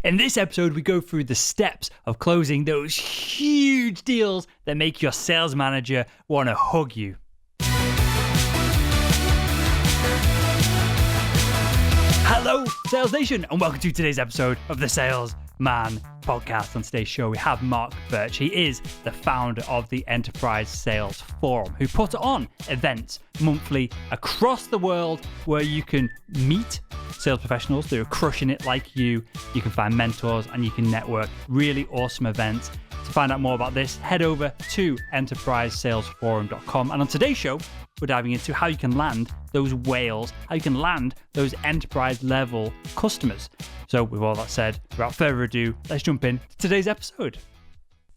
In this episode, we go through the steps of closing those huge deals that make your sales manager want to hug you. Hello, Sales Nation, and welcome to today's episode of the Salesman podcast. On today's show, we have Mark Birch. He is the founder of the Enterprise Sales Forum, who put on events monthly across the world where you can meet sales professionals that are crushing it like you. You can find mentors and you can network. Really awesome events. To find out more about this, head over to enterprisesalesforum.com. And on today's show, we're diving into how you can land those whales, how you can land those enterprise level customers. So with all that said, without further ado, let's jump in to today's episode.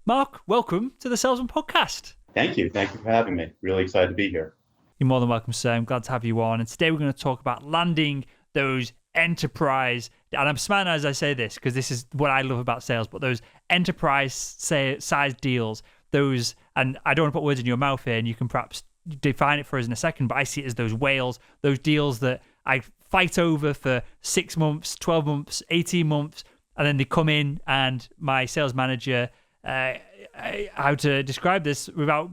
Mark, welcome to the Salesman podcast. Thank you. Thank you for having me. Really excited to be here. You're more than welcome, sir. I'm glad to have you on. And today we're going to talk about landing those enterprise, and I'm smiling as I say this because this is what I love about sales, but those enterprise size deals, those, and I don't want to put words in your mouth here, and you can perhaps define it for us in a second, but I see it as those whales, those deals that I fight over for 6 months, 12 months, 18 months, and then they come in and my sales manager, how to describe this without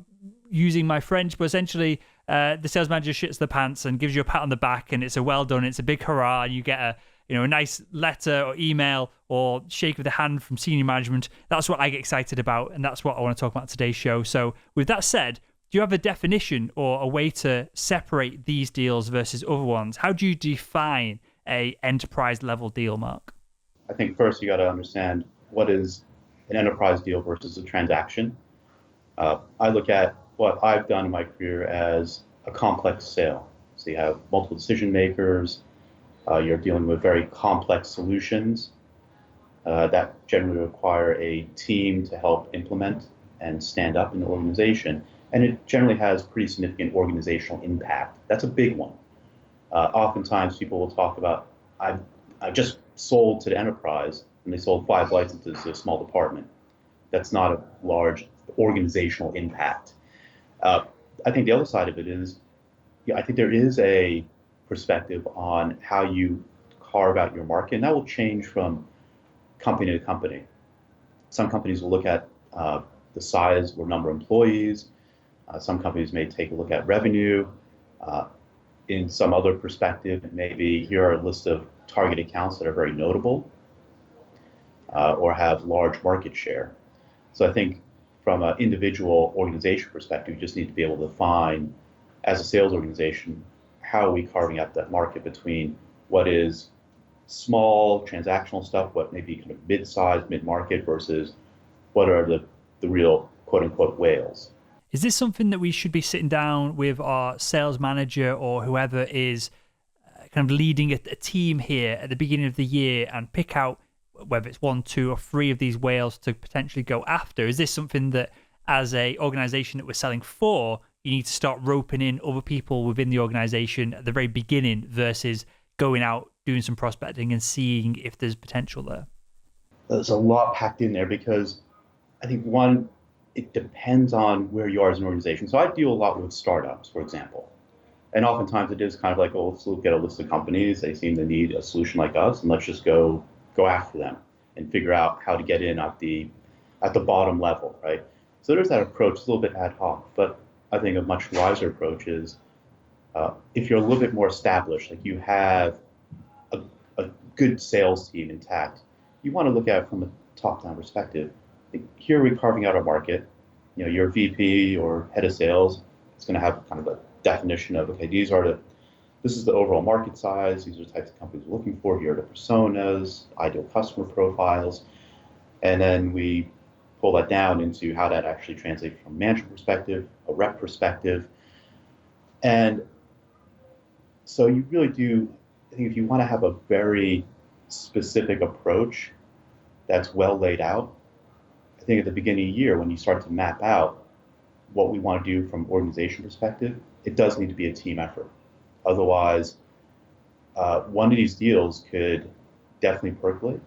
using my French, but essentially the sales manager shits the pants and gives you a pat on the back, and it's a well done, it's a big hurrah, and you get a nice letter or email or shake of the hand from senior management. That's what I get excited about, and that's what I want to talk about today's show. So with that said, do you have a definition or a way to separate these deals versus other ones? How do you define a enterprise level deal, Mark? I think first you got to understand what is an enterprise deal versus a transaction. I look at what I've done in my career as a complex sale. So you have multiple decision makers, you're dealing with very complex solutions that generally require a team to help implement and stand up in the organization. And it generally has pretty significant organizational impact. That's a big one. Oftentimes people will talk about, I just sold to the enterprise and they sold 5 licenses to a small department. That's not a large organizational impact. I think the other side of it is, I think there is a perspective on how you carve out your market, and that will change from company to company. Some companies will look at the size or number of employees. Some companies may take a look at revenue. In some other perspective, maybe here are a list of target accounts that are very notable or have large market share. So I think from an individual organization perspective, you just need to be able to define, as a sales organization, how are we carving out that market between what is small transactional stuff, what may be kind of mid-sized, mid-market, versus what are the real quote-unquote whales. Is this something that we should be sitting down with our sales manager or whoever is kind of leading a team here at the beginning of the year and pick out whether it's 1, 2, or 3 of these whales to potentially go after? Is this something that, as a organization that we're selling for, you need to start roping in other people within the organization at the very beginning versus going out, doing some prospecting and seeing if there's potential there? There's a lot packed in there because I think, one, it depends on where you are as an organization. So I deal a lot with startups, for example. And oftentimes it is kind of like, oh, let's look at a list of companies. They seem to need a solution like us, and let's just go after them and figure out how to get in at the bottom level, right? So there's that approach, a little bit ad hoc. But I think a much wiser approach is if you're a little bit more established, like you have a good sales team intact, you want to look at it from a top-down perspective. Here we're carving out our market. Your VP or head of sales is going to have kind of a definition of, okay, this is the overall market size. These are the types of companies we're looking for. Here are the personas, ideal customer profiles. And then we pull that down into how that actually translates from a management perspective, a rep perspective. And so you really do, I think if you want to have a very specific approach that's well laid out, I think at the beginning of the year, when you start to map out what we want to do from an organization perspective, it does need to be a team effort. Otherwise, one of these deals could definitely percolate,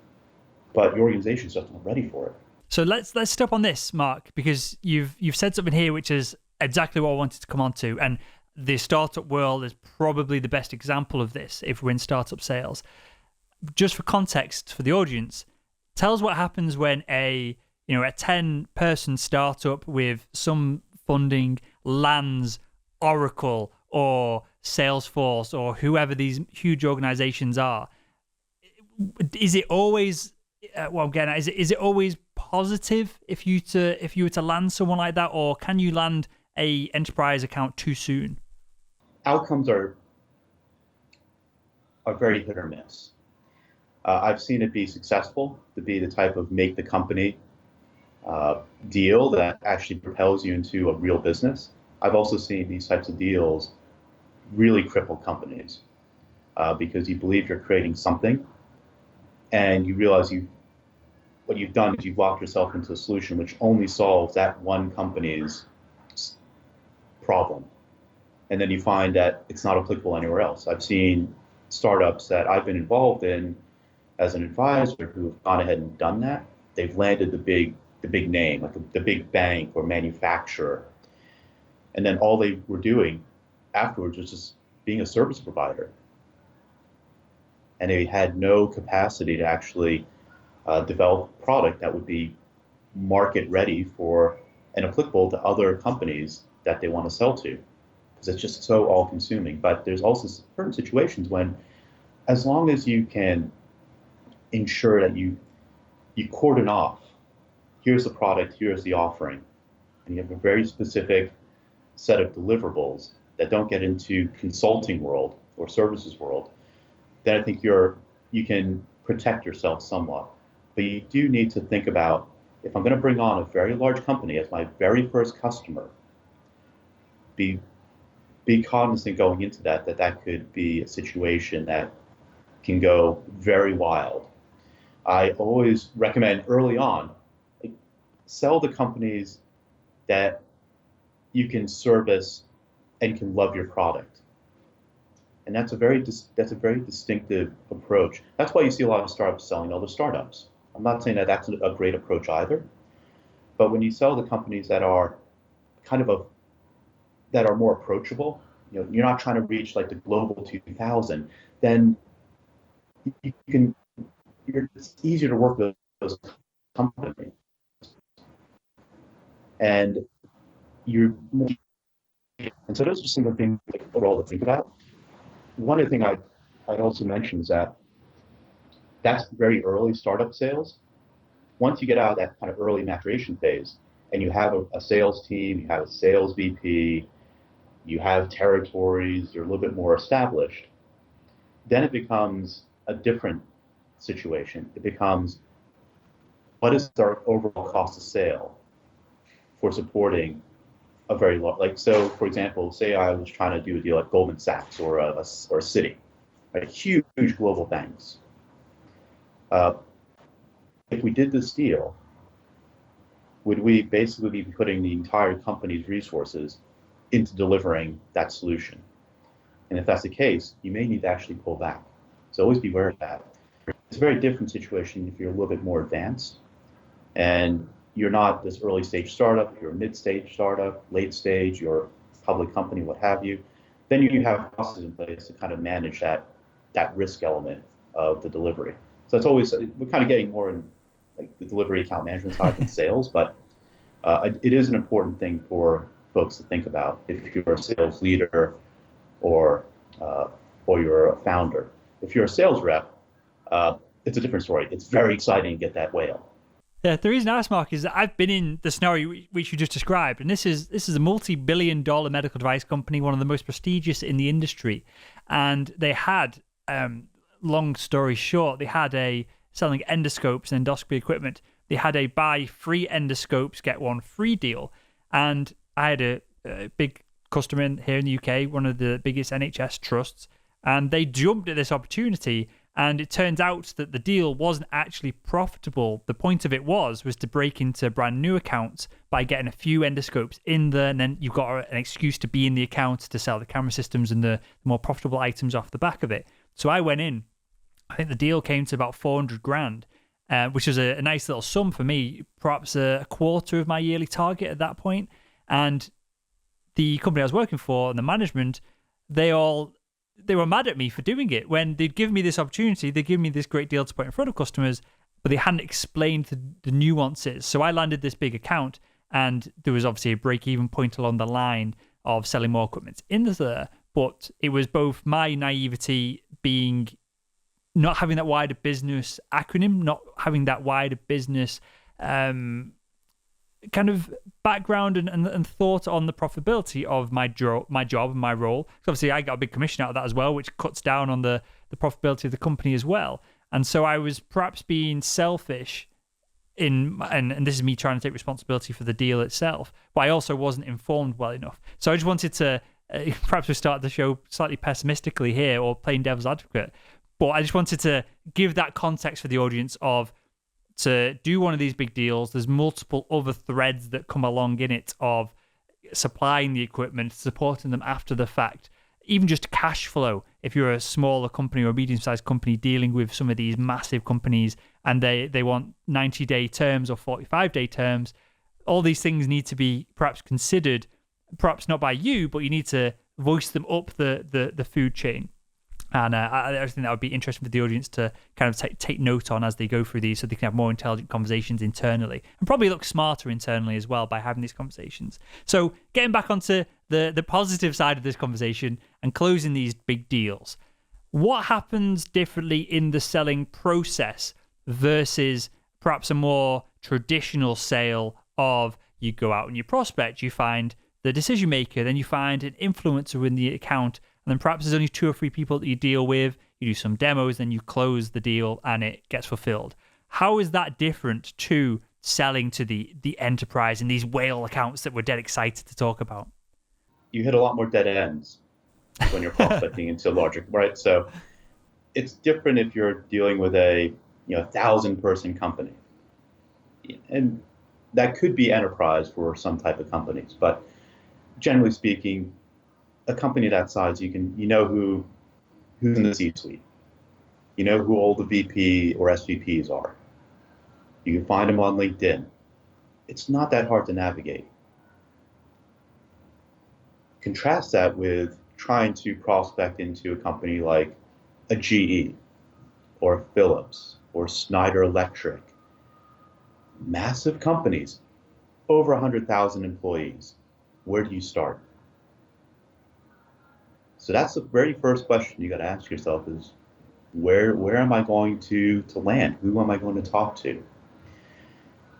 but your organization is just not ready for it. So let's stop on this, Mark, because you've said something here which is exactly what I wanted to come on to, and the startup world is probably the best example of this if we're in startup sales. Just for context for the audience, tell us what happens when a 10-person startup with some funding lands Oracle or Salesforce or whoever these huge organizations are. Is it always what I'm getting at, is it always positive if you were to land someone like that, or can you land a enterprise account too soon? Outcomes are very hit or miss. I've seen it be successful, to be the type of make the company deal that actually propels you into a real business. I've also seen these types of deals really cripple companies because you believe you're creating something, and you realize what you've done is you've locked yourself into a solution which only solves that one company's problem. And then you find that it's not applicable anywhere else. I've seen startups that I've been involved in as an advisor who have gone ahead and done that. They've landed the big name, like the big bank or manufacturer. And then all they were doing afterwards was just being a service provider. And they had no capacity to actually develop a product that would be market ready for and applicable to other companies that they want to sell to, because it's just so all consuming. But there's also certain situations when, as long as you can ensure that you cordon off, here's the product, here's the offering, and you have a very specific set of deliverables that don't get into consulting world or services world, then I think you can protect yourself somewhat. But you do need to think about, if I'm going to bring on a very large company as my very first customer, be cognizant going into that could be a situation that can go very wild. I always recommend early on, sell the companies that you can service and can love your product. And that's a very distinctive approach. That's why you see a lot of startups selling other startups. I'm not saying that that's a great approach either, but when you sell the companies that are that are more approachable, you're not trying to reach like the global 2000, then it's easier to work with those companies. And so those are some of the things overall to think about. One other thing I'd also mention is that's very early startup sales. Once you get out of that kind of early maturation phase and you have a sales team, you have a sales VP, you have territories, you're a little bit more established, then it becomes a different situation. It becomes, what is our overall cost of sale for supporting a very large, so for example, say I was trying to do a deal at Goldman Sachs or a Citi, right? Huge global banks. If we did this deal, would we basically be putting the entire company's resources into delivering that solution? And if that's the case, you may need to actually pull back. So always be aware of that. It's a very different situation if you're a little bit more advanced and you're not this early stage startup, you're a mid-stage startup, late stage, you're a public company, what have you. Then you have processes in place to kind of manage that risk element of the delivery. So it's always, we're kind of getting more in like the delivery account management side than sales, but it is an important thing for folks to think about if you're a sales leader or you're a founder. If you're a sales rep, it's a different story. It's very exciting to get that whale. Yeah, the reason I asked, Mark, is that I've been in the scenario which you just described, and this is a multi-billion-dollar medical device company, one of the most prestigious in the industry, and they had, long story short, they had selling endoscopes and endoscopy equipment. They had a buy 3 endoscopes, get 1 free deal, and I had a big customer here in the UK, one of the biggest NHS trusts, and they jumped at this opportunity. And it turns out that the deal wasn't actually profitable. The point of it was to break into brand new accounts by getting a few endoscopes in there, and then you've got an excuse to be in the account to sell the camera systems and the more profitable items off the back of it. So I went in. I think the deal came to about 400 grand, which was a nice little sum for me, perhaps a quarter of my yearly target at that point. And the company I was working for and the management, they were mad at me for doing it when they'd give me this opportunity. They'd give me this great deal to put in front of customers, but they hadn't explained the nuances. So I landed this big account, and there was obviously a break-even point along the line of selling more equipment in there, but it was both my naivety being not having that wider business acronym, not having that wider business kind of background and thought on the profitability of my job and my role. So obviously I got a big commission out of that as well, which cuts down on the profitability of the company as well. And so I was perhaps being selfish and this is me trying to take responsibility for the deal itself, but I also wasn't informed well enough. So I just wanted to, perhaps we start the show slightly pessimistically here or playing devil's advocate, but I just wanted to give that context for the audience of, to do one of these big deals, there's multiple other threads that come along in it of supplying the equipment, supporting them after the fact, even just cash flow. If you're a smaller company or a medium-sized company dealing with some of these massive companies and they want 90-day terms or 45-day terms, all these things need to be perhaps considered, perhaps not by you, but you need to voice them up the food chain. And I think that would be interesting for the audience to kind of take note on as they go through these, so they can have more intelligent conversations internally and probably look smarter internally as well by having these conversations. So getting back onto the positive side of this conversation and closing these big deals, what happens differently in the selling process versus perhaps a more traditional sale of you go out and you prospect, you find the decision maker, then you find an influencer in the account, and then perhaps there's only 2 or 3 people that you deal with, you do some demos, then you close the deal and it gets fulfilled. How is that different to selling to the enterprise and these whale accounts that we're dead excited to talk about? You hit a lot more dead ends when you're prospecting into larger, right? So it's different if you're dealing with a 1,000-person company. And that could be enterprise for some type of companies, but generally speaking, a company that size, you know who's in the C-suite. You know who all the VP or SVPs are. You can find them on LinkedIn. It's not that hard to navigate. Contrast that with trying to prospect into a company like a GE or Philips or Schneider Electric. Massive companies, over 100,000 employees. Where do you start? So that's the very first question you got to ask yourself is, where am I going to land? Who am I going to talk to?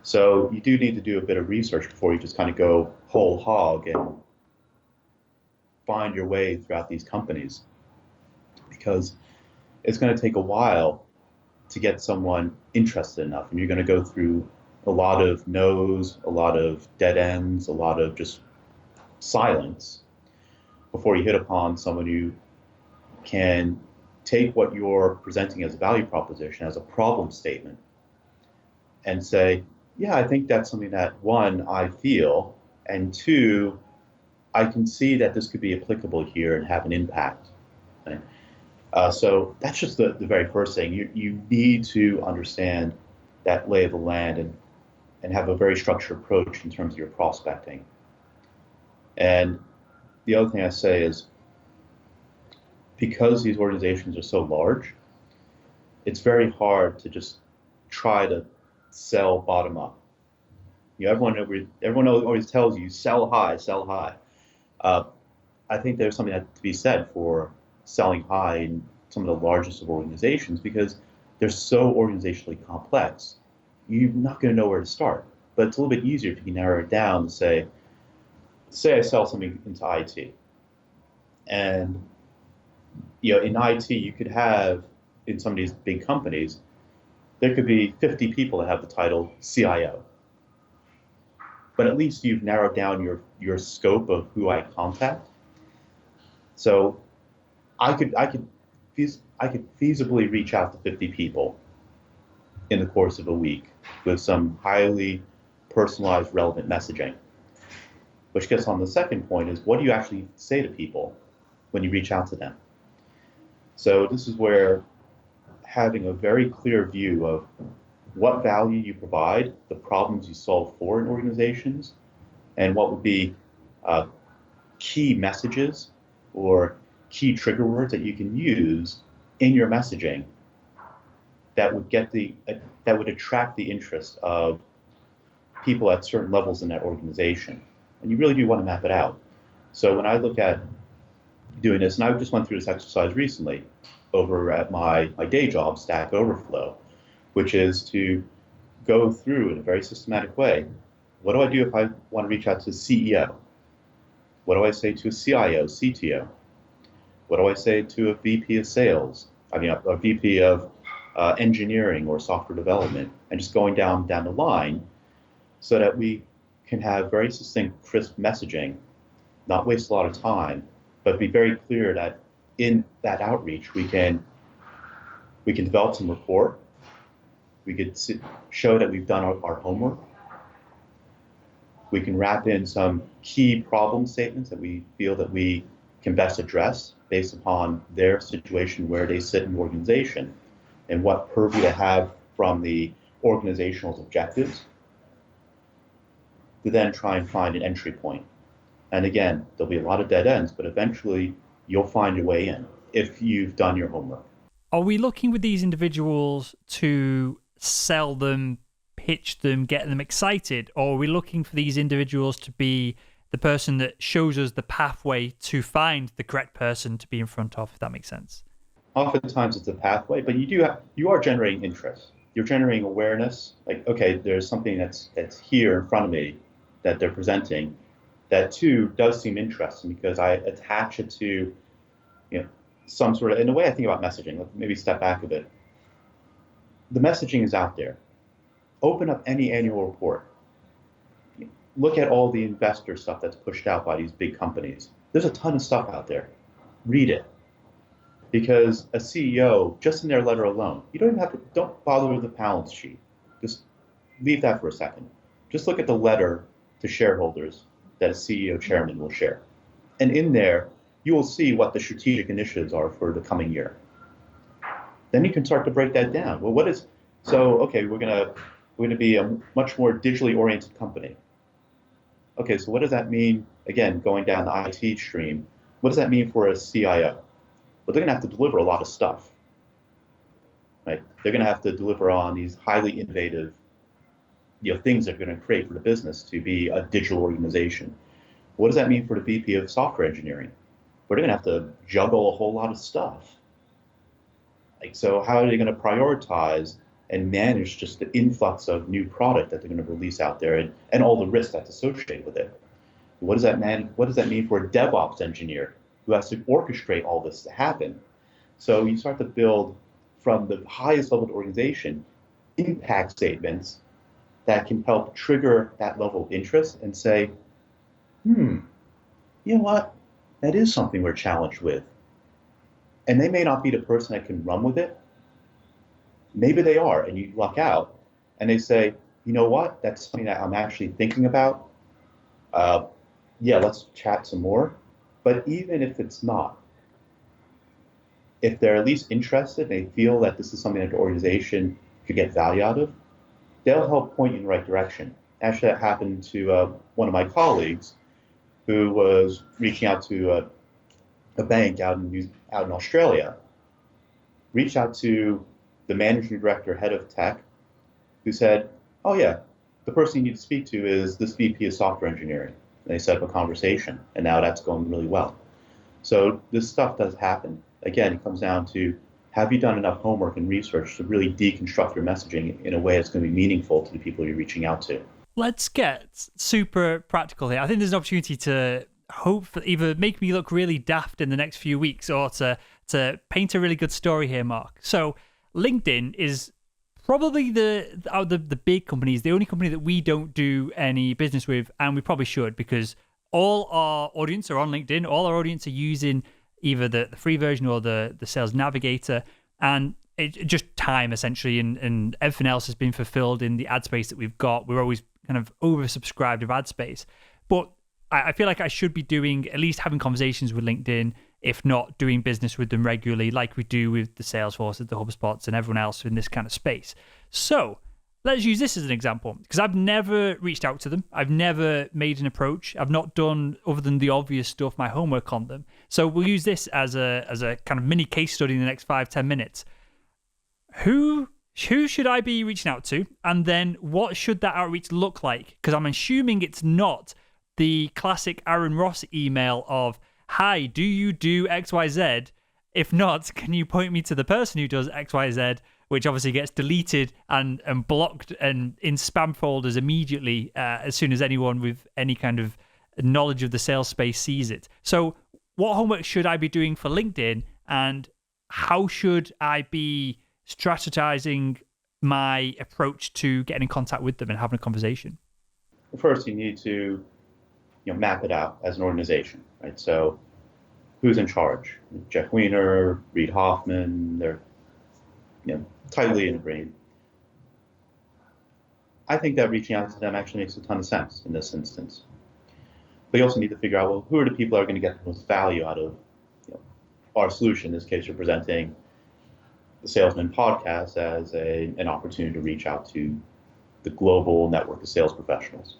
So you do need to do a bit of research before you just kind of go whole hog and find your way throughout these companies, because it's going to take a while to get someone interested enough, and you're going to go through a lot of no's, a lot of dead ends, a lot of just silence before you hit upon someone who can take what you're presenting as a value proposition, as a problem statement, and say, yeah, I think that's something that, 1, I feel, and 2, I can see that this could be applicable here and have an impact. Right? So that's just the very first thing. You need to understand that lay of the land and have a very structured approach in terms of your prospecting. And the other thing I say is, because these organizations are so large, it's very hard to just try to sell bottom up. Everyone always tells you, sell high, sell high. I think there's something to be said for selling high in some of the largest of organizations, because they're so organizationally complex. You're not going to know where to start. But it's a little bit easier if you can narrow it down to say I sell something into IT. And in IT, you could have, in some of these big companies, there could be 50 people that have the title CIO. But at least you've narrowed down your scope of who I contact. So I could feasibly reach out to 50 people in the course of a week with some highly personalized, relevant messaging. Which gets on the second point is, what do you actually say to people when you reach out to them? So this is where having a very clear view of what value you provide, the problems you solve for in organizations, and what would be key messages or key trigger words that you can use in your messaging that would that would attract the interest of people at certain levels in that organization. And you really do want to map it out. So when I look at doing this, and I just went through this exercise recently over at my day job, Stack Overflow, which is to go through in a very systematic way. What do I do if I want to reach out to the CEO? What do I say to a CIO, CTO? What do I say to a VP of sales? I mean, a VP of engineering or software development, and just going down the line so that we can have very succinct, crisp messaging, not waste a lot of time, but be very clear that in that outreach we can develop some rapport. We could show that we've done our homework. We can wrap in some key problem statements that we feel that we can best address based upon their situation, where they sit in the organization, and what purview they have from the organizational objectives, to then try and find an entry point. And again, there'll be a lot of dead ends, but eventually you'll find your way in if you've done your homework. Are we looking with these individuals to sell them, pitch them, get them excited, or are we looking for these individuals to be the person that shows us the pathway to find the correct person to be in front of, if that makes sense? Oftentimes it's a pathway, but you are generating interest. You're generating awareness. Like, okay, there's something that's here in front of me that they're presenting that too does seem interesting, because I attach it to, some sort of, in the way I think about messaging. Let's maybe step back a bit. The messaging is out there. Open up any annual report. Look at all the investor stuff that's pushed out by these big companies. There's a ton of stuff out there. Read it. Because a CEO, just in their letter alone, you don't even don't bother with the balance sheet. Just leave that for a second. Just look at the letter to shareholders that a CEO chairman will share. And in there, you will see what the strategic initiatives are for the coming year. Then you can start to break that down. Well, okay, we're gonna be a much more digitally oriented company. Okay, so what does that mean? Again, going down the IT stream, what does that mean for a CIO? Well, they're gonna have to deliver a lot of stuff, right? They're gonna have to deliver on these highly innovative, things they're gonna create for the business to be a digital organization. What does that mean for the VP of software engineering? We're gonna have to juggle a whole lot of stuff. So how are they gonna prioritize and manage just the influx of new product that they're going to release out there, and all the risks that's associated with it? What does that mean for a DevOps engineer who has to orchestrate all this to happen? So you start to build, from the highest level of the organization, impact statements that can help trigger that level of interest and say, you know what? That is something we're challenged with. And they may not be the person that can run with it. Maybe they are, and you luck out, and they say, you know what? That's something that I'm actually thinking about. Let's chat some more. But even if it's not, if they're at least interested, they feel that this is something that the organization could get value out of, they'll help point you in the right direction. Actually, that happened to one of my colleagues who was reaching out to a bank out in Australia, reached out to the managing director, head of tech, who said, oh yeah, the person you need to speak to is this VP of software engineering. And they set up a conversation, and now that's going really well. So this stuff does happen. Again, it comes down to, have you done enough homework and research to really deconstruct your messaging in a way that's going to be meaningful to the people you're reaching out to? Let's get super practical here. I think there's an opportunity to either make me look really daft in the next few weeks, or to paint a really good story here, Mark. So LinkedIn is probably the big companies, the only company that we don't do any business with, and we probably should, because all our audience are on LinkedIn. All our audience are using either the free version or the Sales Navigator, and it just time essentially, and everything else has been fulfilled in the ad space that we've got. We're always kind of oversubscribed with ad space, but I feel like I should be doing, at least having conversations with LinkedIn, if not doing business with them regularly, like we do with the Salesforces, the HubSpots, and everyone else in this kind of space. So let's use this as an example, because I've never reached out to them. I've never made an approach. I've not done, other than the obvious stuff, my homework on them. So we'll use this as a kind of mini case study in the next 5-10 minutes. Who who should I be reaching out to? And then what should that outreach look like? Because I'm assuming it's not the classic Aaron Ross email of, hi, do you do XYZ? If not, can you point me to the person who does XYZ? Which obviously gets deleted and blocked and in spam folders immediately as soon as anyone with any kind of knowledge of the sales space sees it. So what homework should I be doing for LinkedIn, and how should I be strategizing my approach to getting in contact with them and having a conversation? Well, first, you need to map it out as an organization, right? So who's in charge? Jeff Weiner, Reid Hoffman, they're tightly integrated. I think that reaching out to them actually makes a ton of sense in this instance. But you also need to figure out, well, who are the people that are going to get the most value out of our solution? In this case, you're presenting the Salesman podcast as an opportunity to reach out to the global network of sales professionals.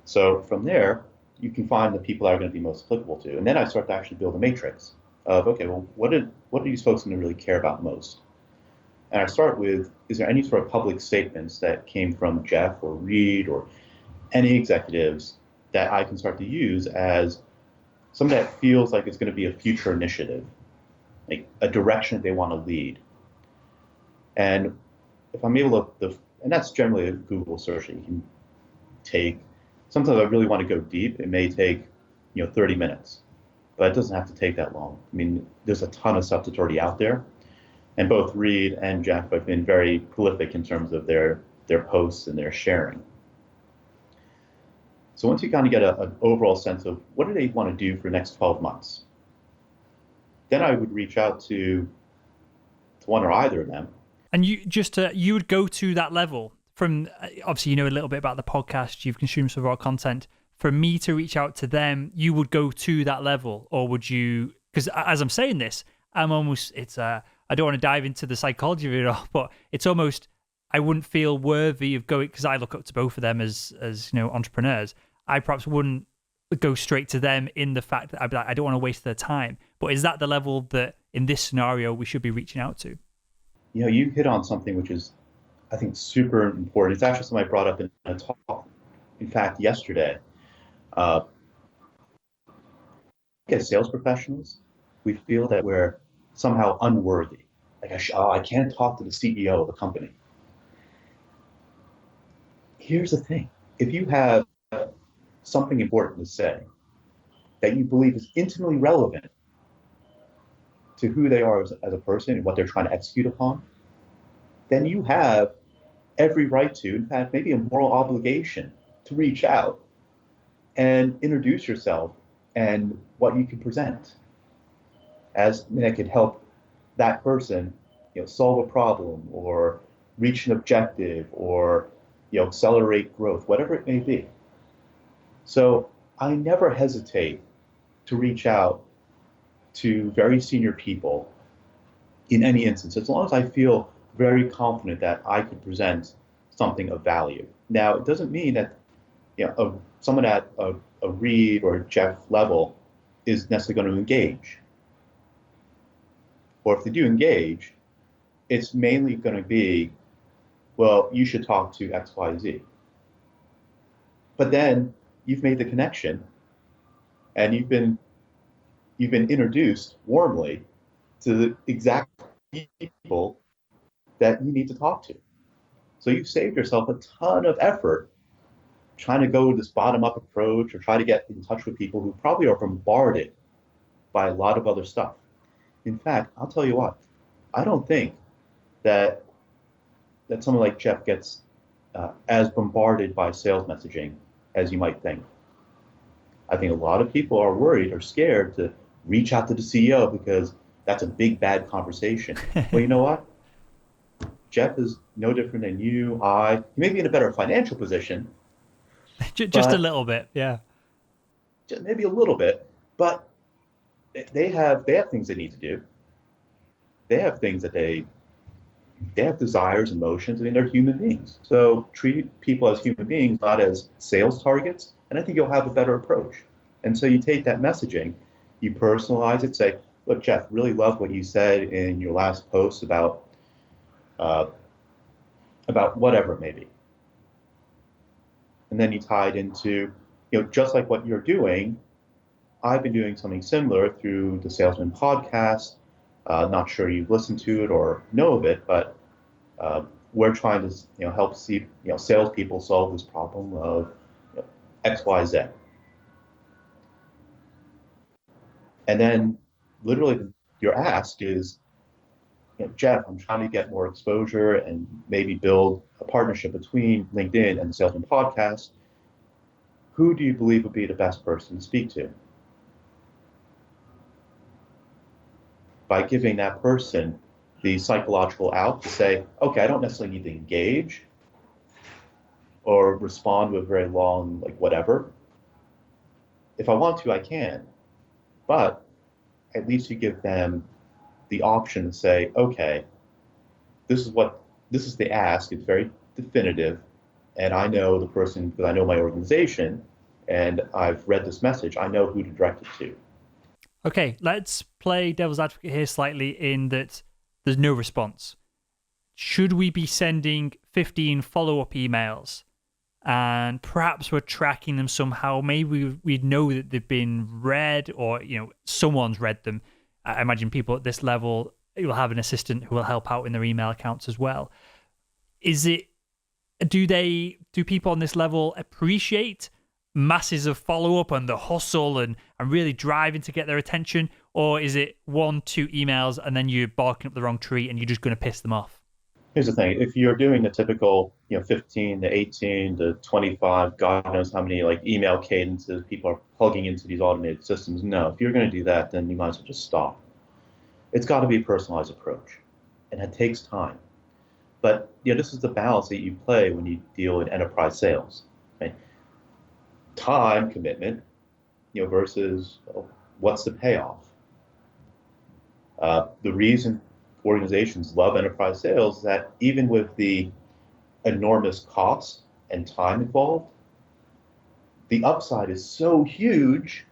So from there, you can find the people that are going to be most applicable to. And then I start to actually build a matrix of, okay, well, what are these folks going to really care about most? And I start with, is there any sort of public statements that came from Jeff or Reid or any executives that I can start to use as something that feels like it's going to be a future initiative, like a direction they want to lead. And if I'm able to, and that's generally a Google search that you can take. Sometimes I really want to go deep. It may take 30 minutes, but it doesn't have to take that long. I mean, there's a ton of stuff that's already out there. And both Reid and Jeff have been very prolific in terms of their posts and their sharing. So once you kind of get an overall sense of what do they want to do for the next 12 months, then I would reach out to one or either of them. And you would go to that level from, obviously, a little bit about the podcast, you've consumed some of our content. For me to reach out to them, you would go to that level, or would you? Because as I'm saying this, I'm almost, I don't want to dive into the psychology of it all, but it's almost, I wouldn't feel worthy of going, because I look up to both of them as entrepreneurs. I perhaps wouldn't go straight to them in the fact that I'd be like, I don't want to waste their time. But is that the level that in this scenario we should be reaching out to? You hit on something which is, I think, super important. It's actually something I brought up in a talk, in fact, yesterday. As sales professionals, we feel that we're somehow unworthy. Like, I can't talk to the CEO of a company. Here's the thing. If you have something important to say that you believe is intimately relevant to who they are as a person and what they're trying to execute upon, then you have every right to, in fact, maybe a moral obligation to reach out and introduce yourself and what you can present as that could help that person, solve a problem or reach an objective or, accelerate growth, whatever it may be. So I never hesitate to reach out to very senior people in any instance, as long as I feel very confident that I could present something of value. Now, it doesn't mean that someone at a Reid or Jeff level is necessarily going to engage. Or if they do engage, it's mainly going to be, well, you should talk to XYZ. But then you've made the connection and you've been introduced warmly to the exact people that you need to talk to. So you've saved yourself a ton of effort trying to go this bottom-up approach or try to get in touch with people who probably are bombarded by a lot of other stuff. In fact, I'll tell you what, I don't think that someone like Jeff gets as bombarded by sales messaging as you might think. I think a lot of people are worried or scared to reach out to the CEO because that's a big, bad conversation. Well, you know what? Jeff is no different than you, he may be in a better financial position. Just a little bit, yeah. Just maybe a little bit, but they have things they need to do. They have things that they have desires, emotions. I mean, they're human beings. So treat people as human beings, not as sales targets, and I think you'll have a better approach. And so you take that messaging, you personalize it, say, look, Jeff, really love what you said in your last post about about whatever it may be. And then you tie it into, just like what you're doing, I've been doing something similar through the Salesman podcast. Not sure you've listened to it or know of it, but we're trying to help see salespeople solve this problem of X, Y, Z. And then literally your ask is, Jeff, I'm trying to get more exposure and maybe build a partnership between LinkedIn and the Salesman podcast. Who do you believe would be the best person to speak to? By giving that person the psychological out to say, okay, I don't necessarily need to engage or respond with very long, like whatever. If I want to, I can. But at least you give them the option to say, okay, this is the ask. It's very definitive. And I know the person because I know my organization and I've read this message. I know who to direct it to. Okay, let's play devil's advocate here slightly in that there's no response. Should we be sending 15 follow-up emails and perhaps we're tracking them somehow? Maybe we know that they've been read or, someone's read them. I imagine people at this level will have an assistant who will help out in their email accounts as well. Do people on this level appreciate masses of follow-up and the hustle and really driving to get their attention? Or is it 1-2 emails and then you're barking up the wrong tree and you're just going to piss them off? Here's the thing. If you're doing the typical, 15 to 18 to 25, God knows how many like email cadences people are plugging into these automated systems. No, if you're going to do that, then you might as well just stop. It's got to be a personalized approach and it takes time. But this is the balance that you play when you deal in enterprise sales. Right? Time commitment, versus what's the payoff. The reason organizations love enterprise sales is that even with the enormous cost and time involved, the upside is so huge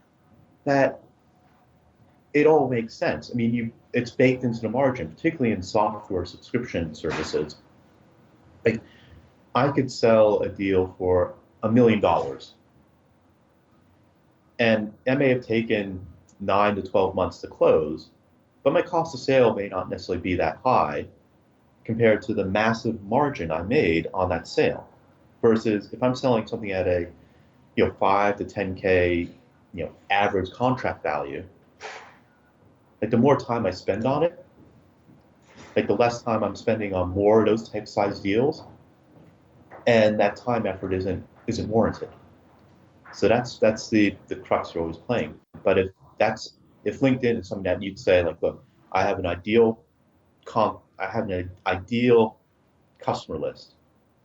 that it all makes sense. I mean, it's baked into the margin, particularly in software subscription services. Like, I could sell a deal for $1 million. And that may have taken 9 to 12 months to close, but my cost of sale may not necessarily be that high compared to the massive margin I made on that sale. Versus if I'm selling something at a 5 to 10K average contract value, like the more time I spend on it, like the less time I'm spending on more of those type size deals, and that time effort isn't warranted. So that's the crux you're always playing. But if LinkedIn is something that you'd say like, look, I have an ideal customer list.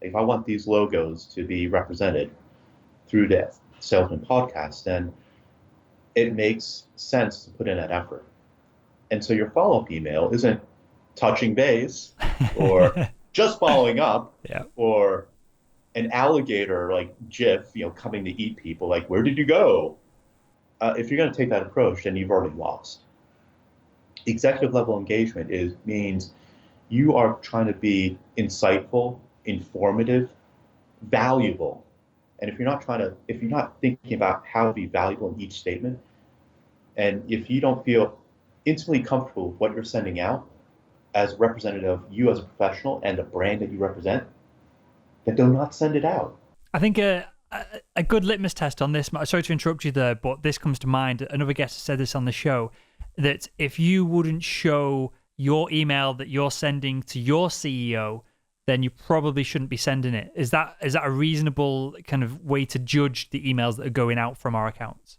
If I want these logos to be represented through the Salesman podcast, then it makes sense to put in that effort. And so your follow-up email isn't touching base or just following up or an alligator like GIF, coming to eat people. Like, where did you go? If you're going to take that approach, then you've already lost. Executive level engagement means you are trying to be insightful, informative, valuable. And if you're not thinking about how to be valuable in each statement, and if you don't feel instantly comfortable with what you're sending out as representative of you as a professional and the brand that you represent, then do not send it out. I think a good litmus test on this, sorry to interrupt you there, but this comes to mind. Another guest said this on the show, that if you wouldn't show your email that you're sending to your CEO, then you probably shouldn't be sending it. Is that a reasonable kind of way to judge the emails that are going out from our accounts?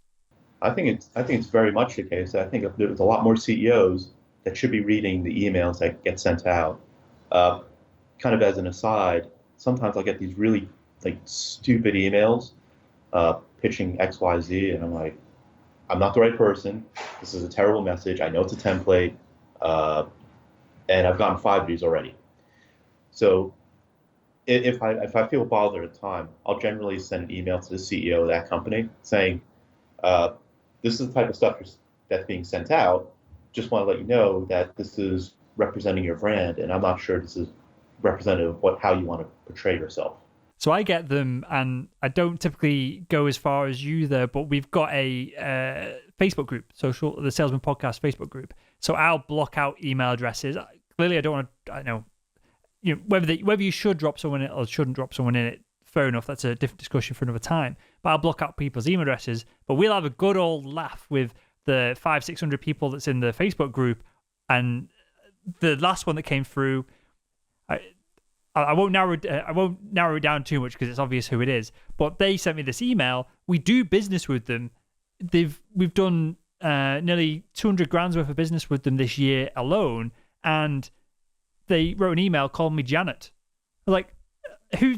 I think it's very much the case. I think there's a lot more CEOs that should be reading the emails that get sent out. Kind of as an aside, sometimes I'll get these really like stupid emails pitching XYZ, and I'm like, I'm not the right person. This is a terrible message. I know it's a template, and I've gotten 5 of these already. So if I feel bothered at the time, I'll generally send an email to the CEO of that company saying, this is the type of stuff that's being sent out. Just want to let you know that this is representing your brand, and I'm not sure this is representative of how you want to portray yourself. So I get them, and I don't typically go as far as you there, but we've got a Facebook group, the Salesman Podcast Facebook group. So I'll block out email addresses. Clearly, I don't want to. I know, whether you should drop someone in it or shouldn't drop someone in it. Fair enough. That's a different discussion for another time. But I'll block out people's email addresses. But we'll have a good old laugh with the 500-600 people that's in the Facebook group, and the last one that came through. I won't narrow it down too much because it's obvious who it is. But they sent me this email. We do business with them. We've done nearly 200 grand's worth of business with them this year alone, and they wrote an email calling me Janet. Like, who?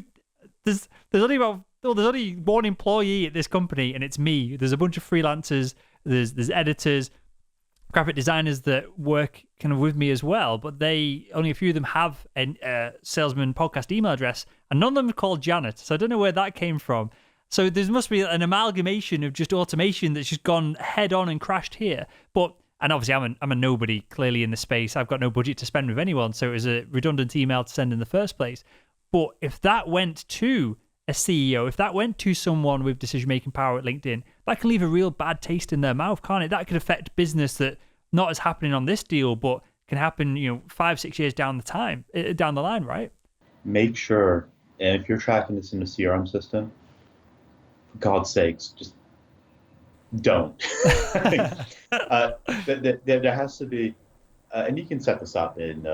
There's only one employee at this company, and it's me. There's a bunch of freelancers. There's editors, graphic designers that work kind of with me as well, but only a few of them have a Salesman Podcast email address, and none of them are called Janet. So I don't know where that came from. So there must be an amalgamation of just automation that's just gone head on and crashed here. And obviously I'm a nobody clearly in the space. I've got no budget to spend with anyone, so it was a redundant email to send in the first place. But if that went to a CEO, if that went to someone with decision-making power at LinkedIn, that can leave a real bad taste in their mouth, can't it? That could affect business that not as happening on this deal, but can happen, 5-6 years down the line, right? Make sure, and if you're tracking this in a CRM system, for God's sakes, just don't. There has to be, and you can set this up in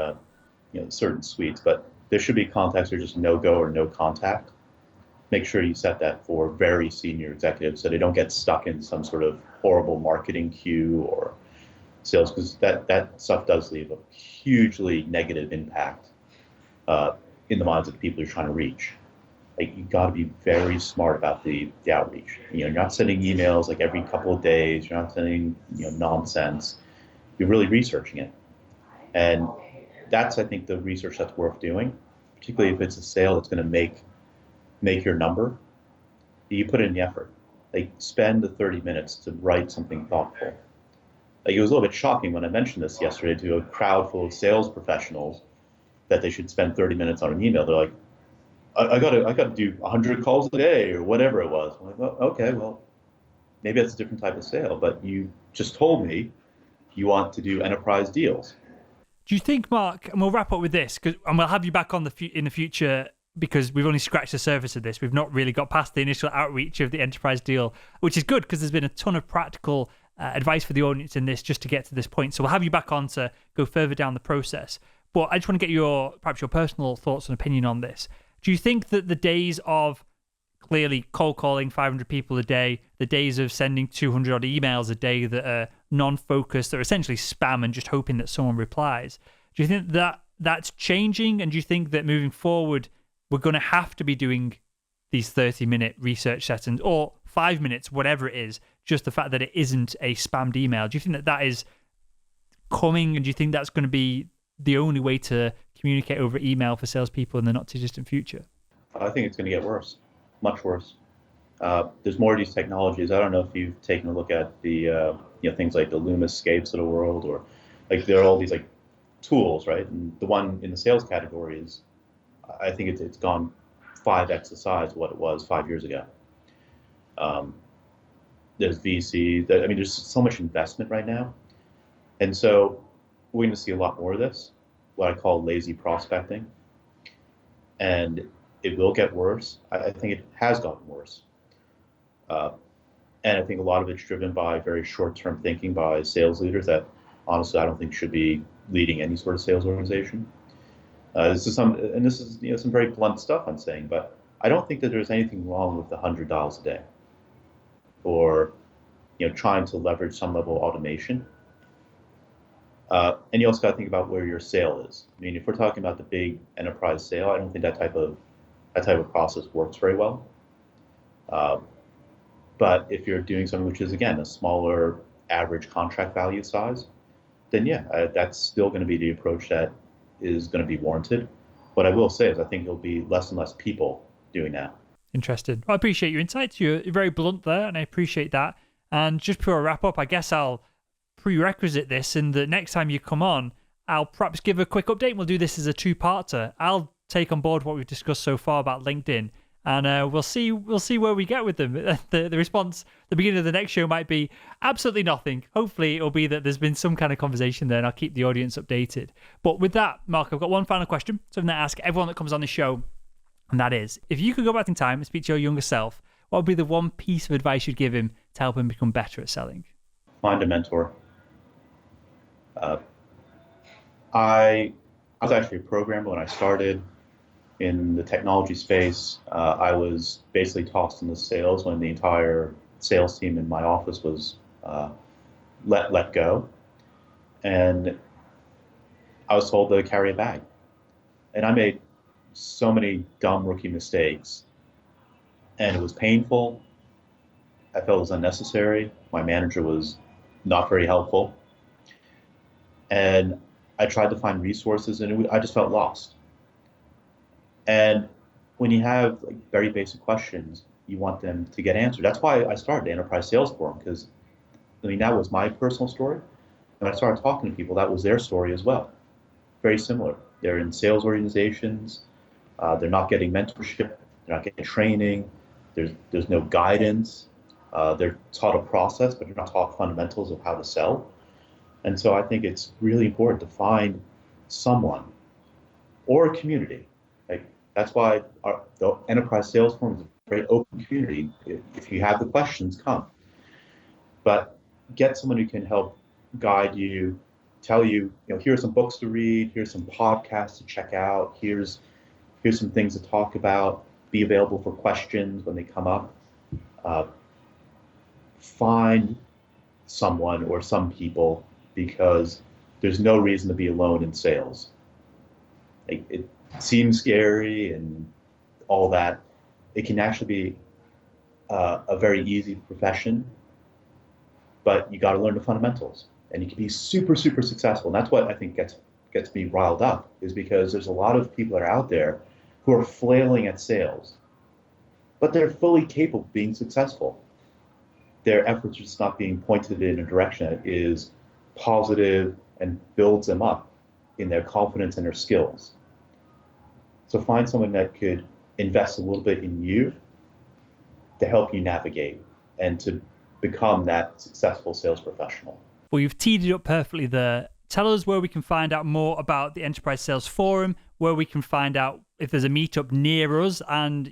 certain suites, but there should be contacts that are just no-go or no contact. Make sure you set that for very senior executives so they don't get stuck in some sort of horrible marketing queue or sales, because that stuff does leave a hugely negative impact in the minds of the people you're trying to reach. Like, you got to be very smart about the outreach. You're not sending emails like every couple of days. You're not sending nonsense. You're really researching it, and that's, I think, the research that's worth doing, particularly if it's a sale that's going to make your number. You put in the effort. Like, spend the 30 minutes to write something thoughtful. Like, it was a little bit shocking when I mentioned this yesterday to a crowd full of sales professionals that they should spend 30 minutes on an email. They're like, I gotta do 100 calls a day or whatever it was. I'm like, well, okay, well, maybe that's a different type of sale, but you just told me you want to do enterprise deals. Do you think, Mark, and we'll wrap up with this, and we'll have you back on in the future, because we've only scratched the surface of this. We've not really got past the initial outreach of the enterprise deal, which is good because there's been a ton of practical advice for the audience in this just to get to this point. So we'll have you back on to go further down the process. But I just want to get perhaps your personal thoughts and opinion on this. Do you think that the days of clearly cold calling 500 people a day, the days of sending 200 odd emails a day that are non-focused, that are essentially spam and just hoping that someone replies, do you think that that's changing? And do you think that moving forward, we're going to have to be doing these 30-minute research sessions or 5 minutes, whatever it is, just the fact that it isn't a spammed email? Do you think that is coming, and do you think that's going to be the only way to communicate over email for salespeople in the not-too-distant future? I think it's going to get worse, much worse. There's more of these technologies. I don't know if you've taken a look at the things like the Lumascapes of the world, or like there are all these like tools, right? And the one in the sales category is, I think it's gone 5x the size of what it was 5 years ago. There's VC. There's so much investment right now, and so we're going to see a lot more of this, what I call lazy prospecting, and it will get worse. I think it has gotten worse, and I think a lot of it's driven by very short-term thinking by sales leaders that, honestly, I don't think should be leading any sort of sales organization. This is some very blunt stuff I'm saying, but I don't think that there's anything wrong with the 100 dials a day, or trying to leverage some level of automation. And you also got to think about where your sale is. I mean, if we're talking about the big enterprise sale, I don't think that type of process works very well. But if you're doing something which is, again, a smaller average contract value size, then yeah, that's still going to be the approach that is going to be warranted. What I will say is I think there'll be less and less people doing that. Interesting. Well, I appreciate your insights. You're very blunt there, and I appreciate that. And just before I wrap up, I guess I'll prerequisite this, and the next time you come on, I'll perhaps give a quick update. We'll do this as a two-parter. I'll take on board what we've discussed so far about LinkedIn, and we'll see where we get with them. The response at the beginning of the next show might be absolutely nothing. Hopefully it'll be that there's been some kind of conversation there, and I'll keep the audience updated. But with that, Mark, I've got one final question, something that I ask everyone that comes on the show, and that is, if you could go back in time and speak to your younger self, what would be the one piece of advice you'd give him to help him become better at selling? Find a mentor. I was actually a programmer when I started in the technology space. I was basically tossed into sales when the entire sales team in my office was let go, and I was told to carry a bag, and I made so many dumb rookie mistakes, and it was painful. I felt it was unnecessary. My manager was not very helpful, and I tried to find resources, and I just felt lost. And when you have like very basic questions, you want them to get answered. That's why I started the Enterprise Sales Forum, because that was my personal story. And when I started talking to people, that was their story as well. Very similar. They're in sales organizations. They're not getting mentorship. They're not getting training. There's no guidance. They're taught a process, but they're not taught fundamentals of how to sell. And so I think it's really important to find someone or a community. Like, that's why the Enterprise Sales Forum is a very open community. If you have the questions, come. But get someone who can help guide you, tell you, here's some books to read, here's some podcasts to check out, here's some things to talk about, be available for questions when they come up. Find someone or some people, because there's no reason to be alone in sales. It seems scary and all that. It can actually be a very easy profession, but you got to learn the fundamentals, and you can be super, super successful. And that's what I think gets me riled up, is because there's a lot of people that are out there who are flailing at sales, but they're fully capable of being successful. Their efforts are just not being pointed in a direction that is positive and builds them up in their confidence and their skills. So find someone that could invest a little bit in you to help you navigate and to become that successful sales professional. Well, you've teed it up perfectly there. Tell us where we can find out more about the Enterprise Sales Forum, where we can find out if there's a meetup near us, and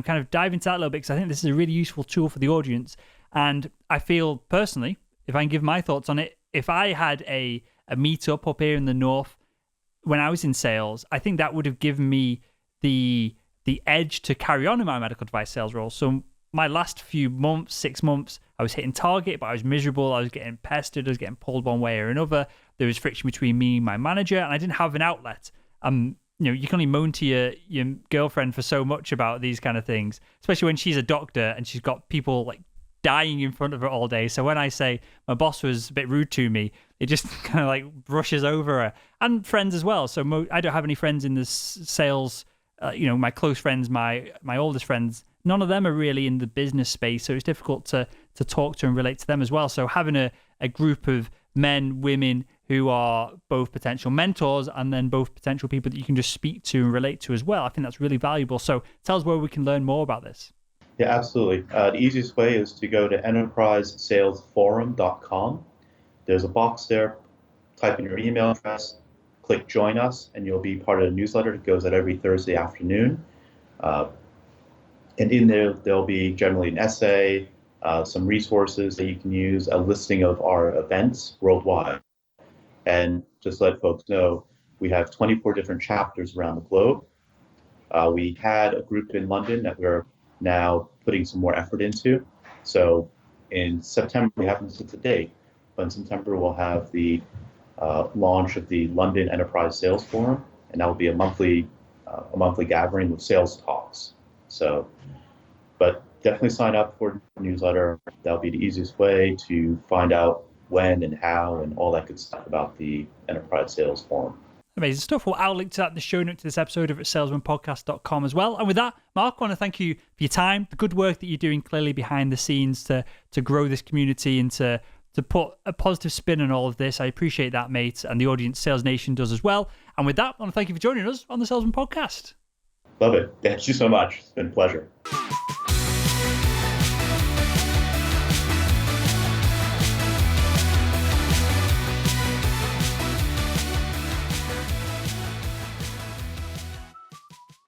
kind of dive into that a little bit, because I think this is a really useful tool for the audience. And I feel personally, if I can give my thoughts on it, if I had a meetup up here in the north when I was in sales, I think that would have given me the edge to carry on in my medical device sales role. So my last few months, 6 months, I was hitting target, but I was miserable. I was getting pestered. I was getting pulled one way or another. There was friction between me and my manager, and I didn't have an outlet. You can only moan to your girlfriend for so much about these kind of things, especially when she's a doctor and she's got people like dying in front of her all day. So when I say my boss was a bit rude to me, it just kind of like brushes over her, and friends as well. So I don't have any friends in this sales. My close friends, my oldest friends, none of them are really in the business space. So it's difficult to talk to and relate to them as well. So having a group of men, women who are both potential mentors and then both potential people that you can just speak to and relate to as well, I think that's really valuable. So tell us where we can learn more about this. Yeah, absolutely. The easiest way is to go to enterprisesalesforum.com. There's a box there. Type in your email address, click join us, and you'll be part of the newsletter that goes out every Thursday afternoon. And in there, there'll be generally an essay, some resources that you can use, a listing of our events worldwide. And just let folks know, we have 24 different chapters around the globe. We had a group in London that we're now putting some more effort into. So in September, we haven't set the date, but in September, we'll have the launch of the London Enterprise Sales Forum, and that will be a monthly gathering with sales talks. So, but definitely sign up for the newsletter. That'll be the easiest way to find out when and how and all that good stuff about the Enterprise Sales Forum. Amazing stuff. Well, I'll link to that in the show note to this episode over at salesmanpodcast.com as well. And with that, Mark, I want to thank you for your time, the good work that you're doing clearly behind the scenes to grow this community and to put a positive spin on all of this. I appreciate that, mate, and the audience, Sales Nation, does as well. And with that, I want to thank you for joining us on the Salesman podcast. Love it. Thank you so much. It's been a pleasure.